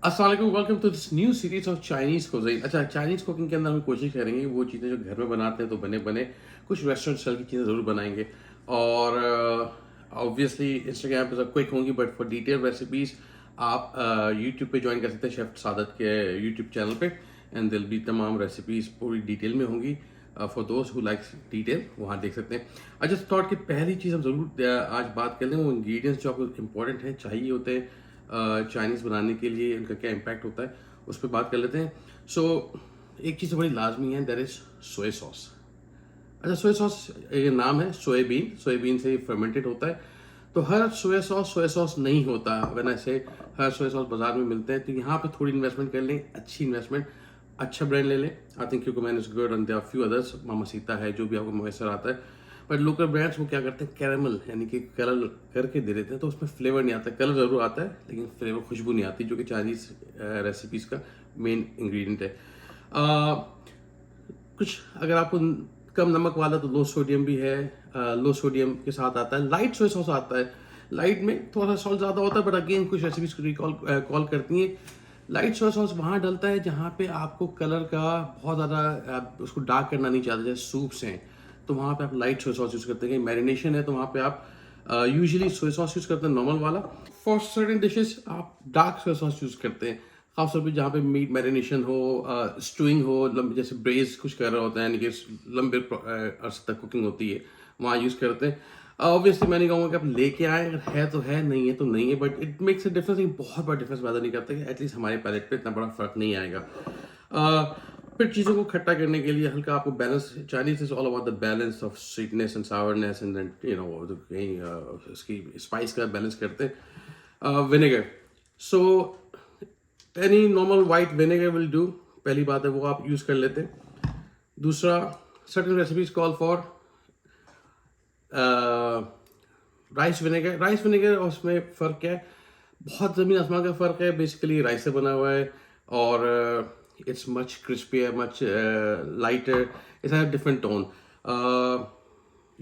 अस्सलाम वालेकुम, welcome to this new series of Chinese cuisine. अच्छा, चाइनीज़ कुकिंग के अंदर हम कोशिश करेंगे वो चीज़ें जो घर में बनाते हैं तो बने बने कुछ रेस्टोरेंट स्टाइल की चीज़ें ज़रूर बनाएंगे। और ऑब्वियसली इंस्टाग्राम पे सब क्विक होंगी, बट फॉर डिटेल रेसिपीज़ आप यूट्यूब पे ज्वाइन कर सकते हैं शेफ सादत के यूट्यूब चैनल पे। एंड दिल भी तमाम रेसिपीज़ पूरी डिटेल में होंगी। For those who likes detail वहाँ देख सकते हैं। अच्छा, थॉट की पहली चीज़ हम ज़रूर आज बात कर लें, वो इंग्रेडिएंट्स जो आपको इंपॉर्टेंट हैं, चाहिए होते हैं चाइनीज़ बनाने के लिए, उनका क्या इम्पैक्ट होता है उस पर बात कर लेते हैं। सो एक चीज़ बड़ी लाजमी है, दैट इज़ सोया सॉस। अच्छा, सोया सॉस ये नाम है, सोयाबीन से फर्मेंटेड होता है। तो हर सोया सॉस नहीं होता। वरना ऐसे हर सोया सॉस बाजार में मिलते हैं, तो यहाँ पे थोड़ी इन्वेस्टमेंट कर लें, अच्छी इन्वेस्टमेंट, अच्छा ब्रांड ले लें। I think Kewkman is good and there are few others, Mamacita है, जो भी आपको मैसर आता है। बट लोकल ब्रांड्स वो क्या करते हैं, कैरामल यानी कि कलर करके दे देते हैं, तो उसमें फ्लेवर नहीं आता। कलर ज़रूर आता है लेकिन फ्लेवर, खुशबू नहीं आती, जो कि चाइनीज़ रेसिपीज़ का मेन इंग्रेडिएंट है। कुछ अगर आपको कम नमक वाला तो लो सोडियम भी है। लो सोडियम के साथ आता है, लाइट सोया सॉस आता है। लाइट में थोड़ा सा सॉल्ट ज़्यादा होता है, बट अगेन कुछ रेसिपीज को रिकॉल कॉल करती हैं। लाइट सोया सॉस वहाँ डलता है जहाँ पे आपको कलर का बहुत ज़्यादा, आप उसको डार्क करना नहीं चाहते, जैसे सूप्स हैं तो वहाँ पे आप लाइट सोया सॉस यूज़ करते हैं। मैरिनेशन है तो वहाँ पे आप यूजुअली सोया सॉस यूज़ करते हैं, नॉर्मल वाला। फॉर सर्टेन डिशेस आप डार्क सोया सॉस यूज़ करते हैं, खासतौर पे जहाँ पे मीट मैरिनेशन हो, स्टूइंग हो, जैसे ब्रेज कुछ कर रहा होता है, यानी कि लंबे अरसे तक कुकिंग होती है, वहाँ यूज़ करते हैं। ऑब्वियसली मैं नहीं कहूँगा कि आप लेके आए, अगर है तो है, नहीं है तो नहीं है, but it makes a difference. बहुत बड़ा डिफरेंस पैदा नहीं करता, कि एटलीस्ट हमारे पैलेट पे इतना बड़ा फ़र्क नहीं आएगा। फिर चीज़ों को खट्टा करने के लिए हल्का आपको balance, Chinese is all about the balance of sweetness and sourness, and then you know कहीं उसकी स्पाइस का बैलेंस करते हैं। Vinegar, so any normal white vinegar will do. पहली बात है वो आप यूज़ कर लेते हैं। दूसरा, certain recipes call for rice vinegar और उसमें फ़र्क क्या है, बहुत ज़मीन आसमान का फ़र्क है। बेसिकली राइस से बना हुआ है और it's much crispier, much lighter, it's have different tone.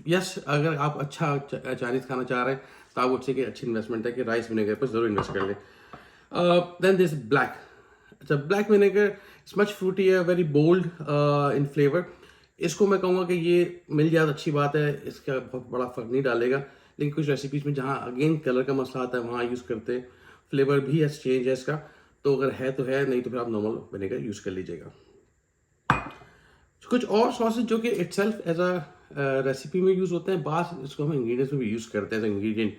Yes, अगर आप अच्छा चाइनीज़ खाना चाह रहे हैं तो आप उससे की अच्छी इन्वेस्टमेंट है कि राइस विनेगर पर ज़रूर इन्वेस्ट कर लें। देन दिस ब्लैक, अच्छा black vinegar it's much fruity है, वेरी बोल्ड इन फ्लेवर। इसको मैं कहूँगा कि ये मिल जाए तो अच्छी बात है, इसका बहुत बड़ा फ़र्क नहीं डालेगा। लेकिन कुछ रेसिपीज़ में जहाँ अगेन कलर का मसला आता है वहाँ यूज़ करते हैं। फ्लेवर भी है, चेंज है इसका, तो अगर है तो है, नहीं तो फिर आप नॉर्मल विनेगर यूज़ कर लीजिएगा। कुछ और सॉसेज जो कि इटसेल्फ एज अ रेसिपी में यूज़ होते हैं, बास इसको हम इंग्रेडिएंट्स में भी यूज़ करते हैं एज इंग्रेडिएंट।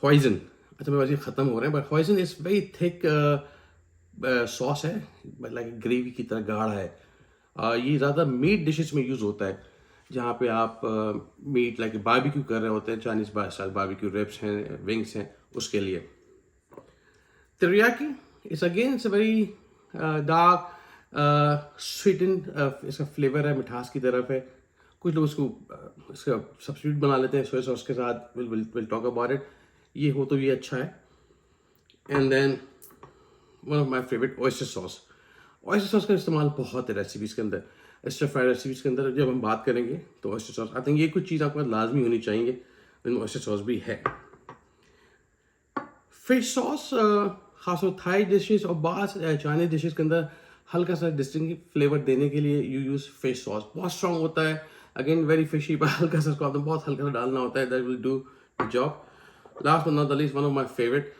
हॉइजन, अच्छा मेरे पास ये ख़त्म हो रहे हैं, but hoisin is very thick sauce है, लाइक ग्रेवी की तरह गाढ़ा है। ये ज़्यादा मीट डिशेस में यूज़ होता है, जहाँ पे आप मीट लाइक बारबेक्यू कर रहे होते हैं, चाइनीज़ स्टाइल बारबेक्यू, रिब्स हैं, विंग्स हैं, उसके लिए। Teriyaki is again it's a very dark sweetened, इसका फ्लेवर है, मिठास की तरफ है। कुछ लोग इसको इसका सब्स्टिट्यूट बना लेते हैं सोया सॉस के साथ। Will talk about it. ये हो तो ये अच्छा है। And then one of my favourite, oyster sauce. Oyster sauce का इस्तेमाल बहुत है रेसिपीज़ के अंदर, स्टर फ्राइड रेसिपीज़ के अंदर जब हम बात करेंगे तो ऑयस्टर सॉस, आई थिंक ये कुछ चीज़ आपको लाजमी होनी चाहिए, इनमें ऑयस्टर सॉस भी है। फिश सॉस, खासतौर थाई डिशेस और बास चाइनीज डिशेस के अंदर हल्का सा डिस्टिंक्टिव फ्लेवर देने के लिए यू यूज़ फिश सॉस। बहुत स्ट्रॉन्ग होता है, अगेन वेरी फिशी, पर हल्का सा इसको आपने बहुत हल्का सा डालना होता है, that will do the job. Last but not the least, one of my favourite,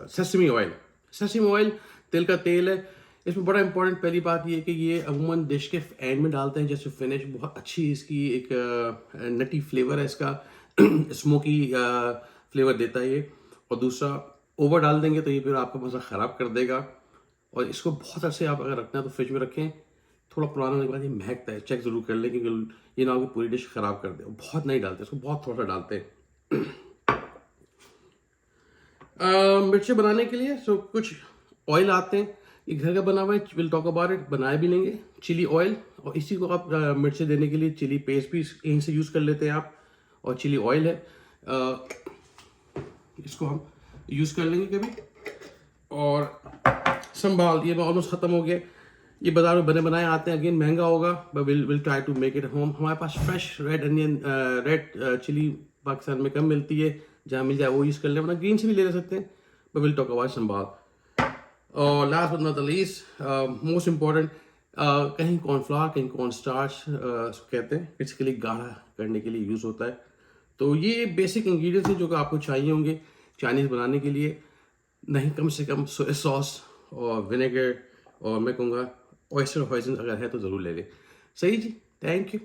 sesame oil. Sesame oil तिल का तेल है। इसमें बड़ा इंपॉर्टेंट पहली बात ये है कि ये अमूमन डिश के एंड में डालते हैं, जैसे फिनिश बहुत अच्छी इसकी एक नटी फ्लेवर है इसका, स्मोकी फ्लेवर देता है ये। और दूसरा, ओवर डाल देंगे तो ये फिर आपका मज़ा ख़राब कर देगा। और इसको बहुत अच्छे आप अगर रखना है तो फ्रिज में रखें, थोड़ा पुराना होने के बाद ये महकता है, चेक ज़रूर कर लें, क्योंकि ये ना हो कि पूरी डिश ख़राब कर दे। बहुत नहीं डालते इसको, बहुत थोड़ा सा डालते हैं। मिर्चें बनाने के लिए सो कुछ ऑयल आते हैं, ये घर का बना हुआ है, विल टॉक अबाउट इट, बनाए भी लेंगे। चिली ऑयल, और इसी को आप मिर्चें देने के लिए चिली पेस्ट भी यहीं से यूज़ कर लेते हैं आप। और चिली ऑयल है, इसको हम यूज़ कर लेंगे कभी। और संभाल, ये ऑलमोस्ट ख़त्म हो गया। ये बाजार में बने बनाए आते हैं, अगेन महंगा होगा, but will try to make it home. हमारे पास fresh red onion, red chili Pakistan में कम मिलती है, जहाँ मिल जाए वो यूज़ कर लें, वरना ग्रीन से भी ले सकते हैं। but we'll talk about Sambal. और last but not the least, most important, कहीं कॉर्नफ्लावर कहीं कॉर्न स्टार्च कहते हैं, बेसिकली गाढ़ा करने के लिए यूज़ होता है। तो ये बेसिक इंग्रेडिएंट्स हैं जो कि आपको चाहिए होंगे चाइनीज़ बनाने के लिए। नहीं, कम से कम सोया सॉस और विनेगर और मैं कहूँगा ऑयस्टर हॉइजन अगर है तो ज़रूर ले लें। सही जी, थैंक यू।